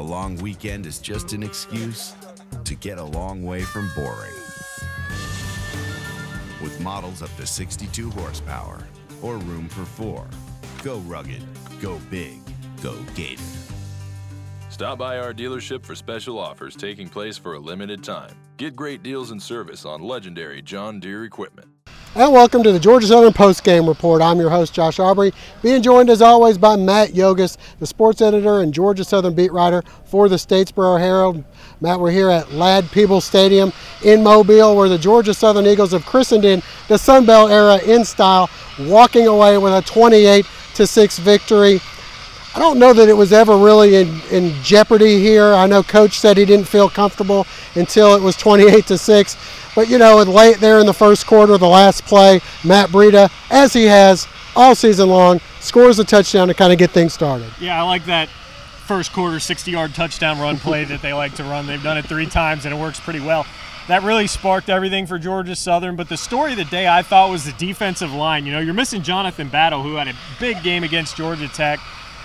a long weekend is just an excuse to get a long way from boring. With models up to 62 horsepower or room for 4. Go rugged, go big, go Gator. Stop by our dealership for special offers taking place for a limited time. Get great deals and service on legendary John Deere equipment. And welcome to the Georgia Southern Postgame Report. I'm your host, Josh Aubrey, being joined as always by Matt Yogus, the sports editor and Georgia Southern beat writer for the Statesboro Herald. Matt, we're here at Ladd-Peebles Stadium in Mobile, where the Georgia Southern Eagles have christened in the Sun Belt era in style, walking away with a 28-6 victory. I don't know that it was ever really in jeopardy here. I know Coach said he didn't feel comfortable until it was 28-6. But, you know, late there in the first quarter, the last play, Matt Breida, as he has all season long, scores a touchdown to kind of get things started. Yeah, I like that first quarter 60-yard touchdown run play that they like to run. They've done it 3 times, and it works pretty well. That really sparked everything for Georgia Southern. But the story of the day, I thought, was the defensive line. You know, you're missing Jonathan Battle, who had a big game against Georgia Tech.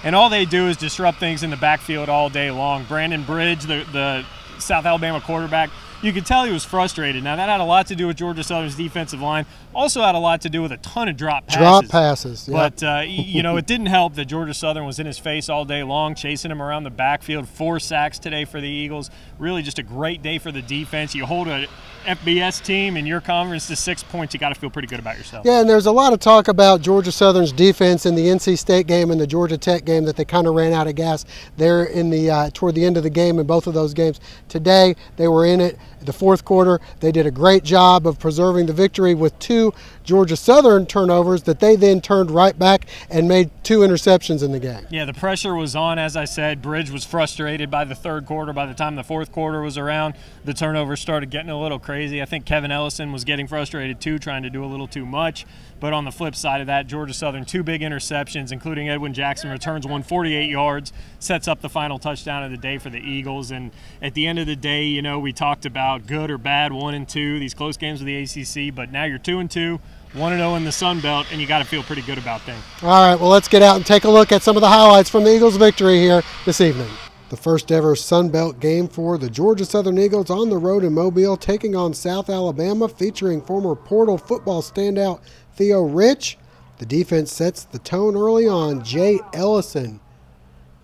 And all they do is disrupt things in the backfield all day long. Brandon Bridge, the South Alabama quarterback, you could tell he was frustrated. Now, that had a lot to do with Georgia Southern's defensive line. Also had a lot to do with a ton of drop passes. Drop passes, yeah. But, you know, it didn't help that Georgia Southern was in his face all day long, chasing him around the backfield. 4 sacks today for the Eagles. Really just a great day for the defense. You hold a FBS team in your conference to 6 points, you got to feel pretty good about yourself. Yeah, and there's a lot of talk about Georgia Southern's defense in the NC State game and the Georgia Tech game, that they kind of ran out of gas there in the toward the end of the game in both of those games. Today, they were in it. The fourth quarter, they did a great job of preserving the victory with 2 Georgia Southern turnovers that they then turned right back and made 2 interceptions in the game. Yeah, the pressure was on, as I said. Bridge was frustrated by the third quarter. By the time the fourth quarter was around, the turnovers started getting a little crazy. I think Kevin Ellison was getting frustrated too, trying to do a little too much. But on the flip side of that, Georgia Southern, 2 big interceptions, including Edwin Jackson returns 148 yards, sets up the final touchdown of the day for the Eagles. And at the end of the day, you know, we talked about good or bad 1-2, these close games with the ACC, but now you're 2-2, 1-0 in the Sun Belt, and you got to feel pretty good about things. All right, well, let's get out and take a look at some of the highlights from the Eagles' victory here this evening. The first ever Sun Belt game for the Georgia Southern Eagles on the road in Mobile, taking on South Alabama, featuring former Portal football standout Theo Rich. The defense sets the tone early on. Jay Ellison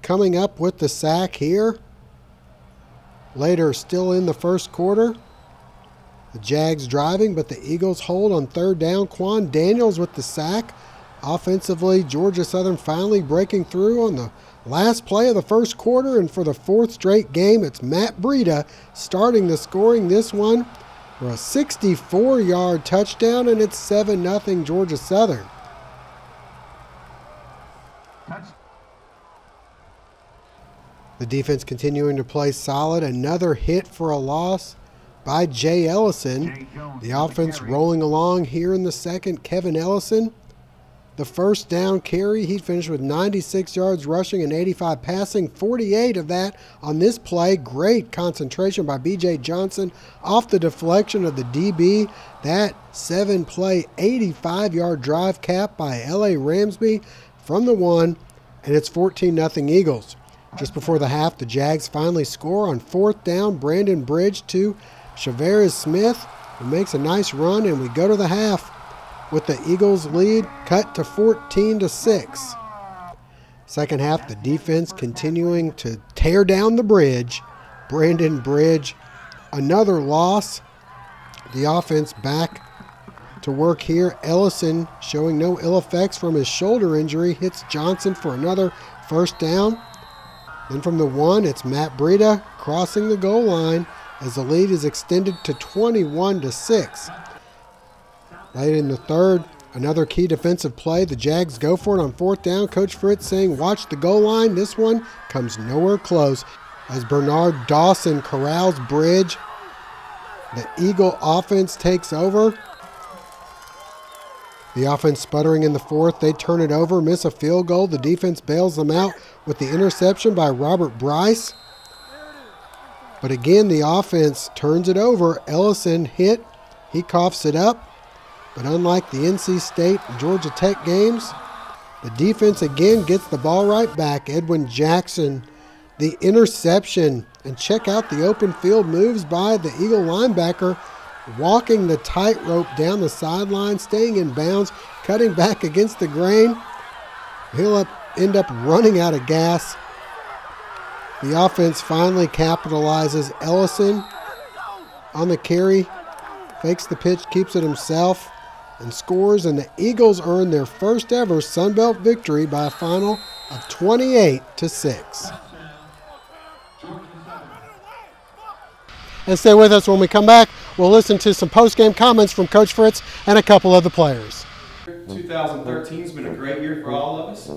coming up with the sack here. Later, still in the first quarter, the Jags driving, but the Eagles hold on third down. Quan Daniels with the sack. Offensively, Georgia Southern finally breaking through on the last play of the first quarter, and for the 4th straight game, it's Matt Breida starting the scoring. This one for a 64-yard touchdown, and it's 7-0 Georgia Southern. The defense continuing to play solid. Another hit for a loss by Jay Ellison. The offense rolling along here in the second. Kevin Ellison, the first down carry. He finished with 96 yards rushing and 85 passing, 48 of that on this play. Great concentration by B.J. Johnson off the deflection of the DB. That 7-play, 85-yard drive cap by L.A. Ramsby from the 1, and it's 14-0 Eagles. Just before the half, the Jags finally score on 4th down. Brandon Bridge to Shavarius Smith, who makes a nice run, and we go to the half with the Eagles' lead cut to 14-6. Second half, the defense continuing to tear down the bridge. Brandon Bridge, another loss. The offense back to work here. Ellison, showing no ill effects from his shoulder injury, hits Johnson for another first down. Then from the 1, it's Matt Breida crossing the goal line as the lead is extended to 21-6. Late in the third, another key defensive play. The Jags go for it on 4th down. Coach Fritz saying, watch the goal line. This one comes nowhere close as Bernard Dawson corrals Bridge. The Eagle offense takes over. The offense sputtering in the 4th. They turn it over, miss a field goal. The defense bails them out with the interception by Robert Bryce. But again, the offense turns it over. Ellison hit. He coughs it up. But unlike the NC State and Georgia Tech games, the defense again gets the ball right back. Edwin Jackson, the interception. And check out the open field moves by the Eagle linebacker, walking the tightrope down the sideline, staying in bounds, cutting back against the grain. He'll end up running out of gas. The offense finally capitalizes. Ellison on the carry, fakes the pitch, keeps it himself, and scores, and the Eagles earn their first ever Sun Belt victory by a final of 28-6. And stay with us. When we come back, we'll listen to some post-game comments from Coach Fritz and a couple of the players. 2013 has been a great year for all of us.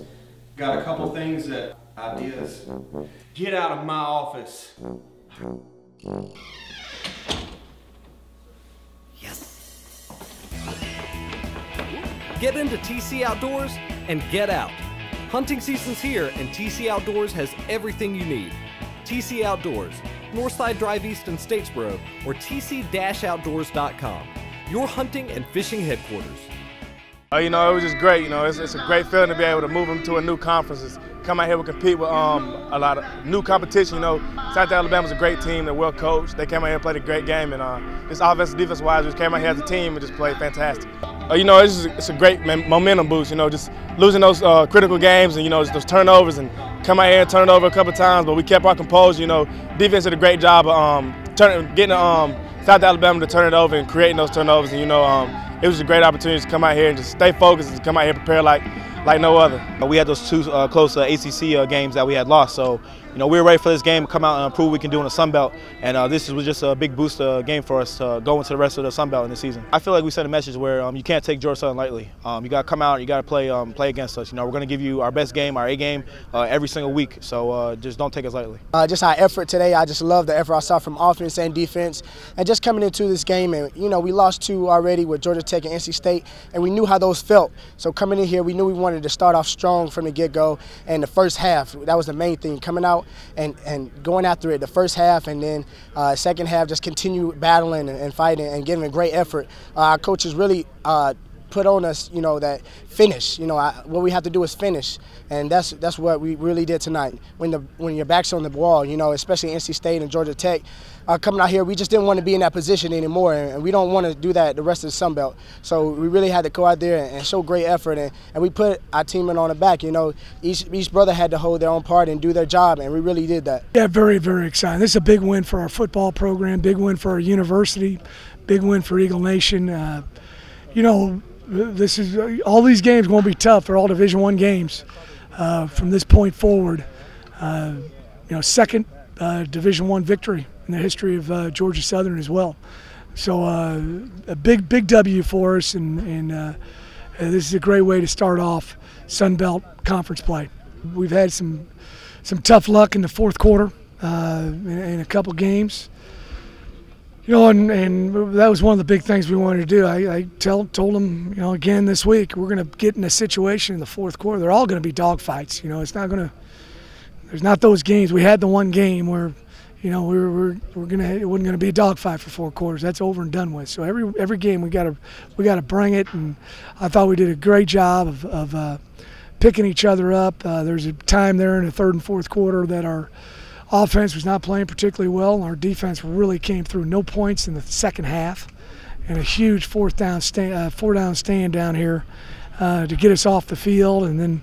Got a couple things ideas. Get out of my office. Yes. Get into TC Outdoors and get out. Hunting season's here and TC Outdoors has everything you need. TC Outdoors, Northside Drive East in Statesboro, or tc-outdoors.com, your hunting and fishing headquarters. You know, it was just great. You know, it's a great feeling to be able to move them to a new conference. Come out here and compete with a lot of new competition. You know, South Alabama's a great team. They're well coached. They came out here and played a great game. And this offensive defense-wise, we just came out here as a team and just played fantastic. You know, it's a great momentum boost. You know, just losing those critical games and, you know, those turnovers, and come out here and turn it over a couple of times. But we kept our composure. You know, defense did a great job of getting South Alabama to turn it over and creating those turnovers. And, you know, it was a great opportunity to come out here and just stay focused and come out here prepared like no other. We had those two close ACC games that we had lost, so you know we were ready for this game, come out and prove we can do in the Sun Belt, and this was just a big boost game for us to go into the rest of the Sun Belt in the season. I feel like we sent a message where you can't take Georgia Southern lightly. You got to come out, you got to play against us. You know, we're going to give you our best game, our A game, every single week. So just don't take us lightly. Just our effort today, I just love the effort I saw from offense and defense, and just coming into this game, and you know we lost 2 already with Georgia Tech and NC State, and we knew how those felt. So coming in here, we knew we wanted to start off strong from the get-go, and the first half, that was the main thing, coming out and going after it the first half, and then second half just continue battling and fighting and giving a great effort. Our coaches really put on us, you know, that finish. You know, what we have to do is finish, and that's what we really did tonight. When your back's on the wall, you know, especially NC State and Georgia Tech, coming out here, we just didn't want to be in that position anymore, and we don't want to do that the rest of the Sun Belt. So we really had to go out there and show great effort, and we put our team on the back. You know, each brother had to hold their own part and do their job, and we really did that. Yeah, very, very exciting. This is a big win for our football program, big win for our university, big win for Eagle Nation. You know, this is all these games going to be tough. They're all Division I games from this point forward. You know, second Division I victory in the history of Georgia Southern as well. So a big W for us, and this is a great way to start off Sun Belt Conference play. We've had some tough luck in the fourth quarter in a couple games. You know, and that was one of the big things we wanted to do. I told them, you know, again this week, we're going to get in a situation in the fourth quarter. They're all going to be dogfights. You know, it's not going to. There's not those games. We had the one game where, you know, it wasn't going to be a dogfight for 4 quarters. That's over and done with. So every game we got to bring it, and I thought we did a great job of picking each other up. There's a time there in the third and fourth quarter that our offense was not playing particularly well. Our defense really came through. No points in the second half, and a huge fourth down stand down here to get us off the field. And then,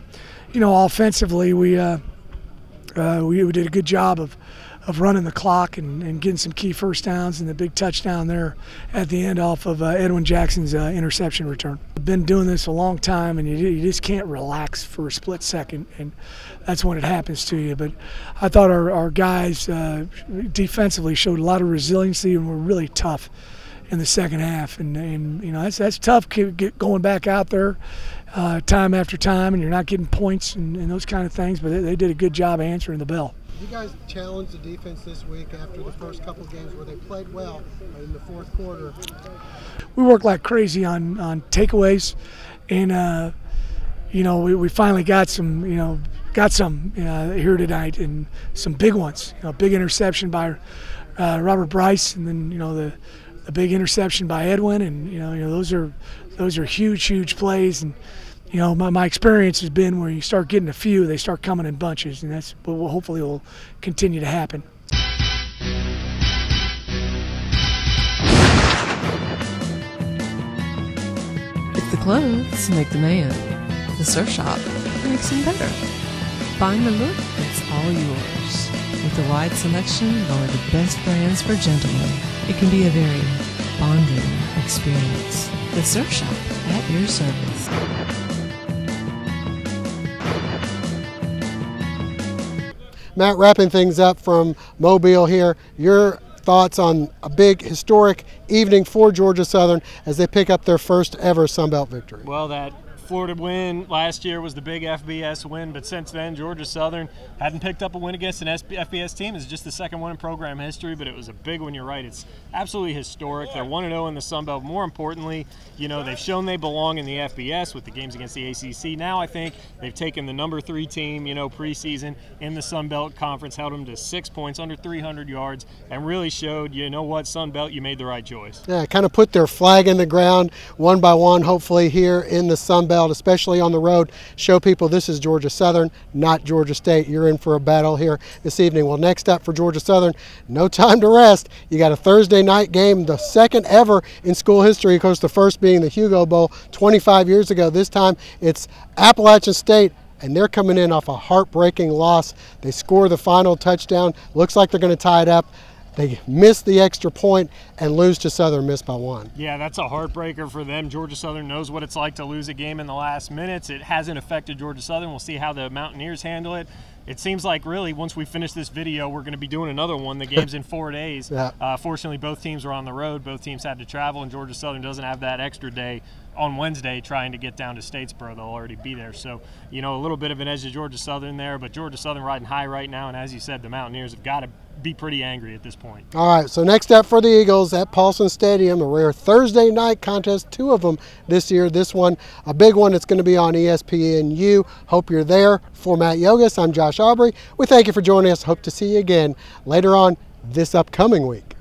you know, offensively we did a good job of running the clock and getting some key first downs, and the big touchdown there at the end off of Edwin Jackson's interception return. I've been doing this a long time, and you just can't relax for a split second, and that's when it happens to you. But I thought our guys defensively showed a lot of resiliency and were really tough in the second half. And you know, that's tough going back out there time after time, and you're not getting points and those kind of things, but they did a good job answering the bell. You guys challenged the defense this week after the first couple games where they played well, but in the fourth quarter. We worked like crazy on takeaways, and you know, we finally got some here tonight, and some big ones. You know, big interception by Robert Bryce, and then, you know, the big interception by Edwin, and you know those are huge plays. And you know, my experience has been where you start getting a few, they start coming in bunches, and that's what hopefully will continue to happen. If the clothes make the man, the surf shop makes him better. Find the look that's all yours. With a wide selection of all the best brands for gentlemen, it can be a very bonding experience. The surf shop at your service. Matt, wrapping things up from Mobile here, your thoughts on a big historic evening for Georgia Southern as they pick up their first ever Sun Belt victory? Well, that Florida win last year was the big FBS win, but since then Georgia Southern hadn't picked up a win against an FBS team. It's just the second one in program history, but it was a big one. You're right, it's absolutely historic. They're 1-0 in the Sun Belt. More importantly, you know, they've shown they belong in the FBS with the games against the ACC. Now I think they've taken the number 3 team, you know, preseason in the Sun Belt Conference, held them to 6 points, under 300 yards, and really showed, you know what, Sun Belt, you made the right choice. Yeah, kind of put their flag in the ground one by one, hopefully here in the Sun Belt, especially on the road. Show people this is Georgia Southern, not Georgia State. You're in for a battle here this evening. Well, next up for Georgia Southern, no time to rest. You got a Thursday night game, the second ever in school history. Of course, the first being the Hugo Bowl 25 years ago. This time it's Appalachian State, and they're coming in off a heartbreaking loss. They score the final touchdown. Looks like they're going to tie it up. They miss the extra point and lose to Southern Miss by 1. Yeah, that's a heartbreaker for them. Georgia Southern knows what it's like to lose a game in the last minutes. It hasn't affected Georgia Southern. We'll see how the Mountaineers handle it. It seems like really once we finish this video, we're going to be doing another one. The game's in 4 days. Yeah. Fortunately, both teams are on the road. Both teams had to travel, and Georgia Southern doesn't have that extra day on Wednesday trying to get down to Statesboro. They'll already be there. So, you know, a little bit of an edge to Georgia Southern there, but Georgia Southern riding high right now, and as you said, the Mountaineers have got to be pretty angry at this point. All right, so next up for the Eagles at Paulson Stadium, a rare Thursday night contest, 2 of them this year. This one, a big one, it's going to be on ESPNU. Hope you're there. For Matt Yogas, I'm Josh Aubrey. We thank you for joining us. Hope to see you again later on this upcoming week.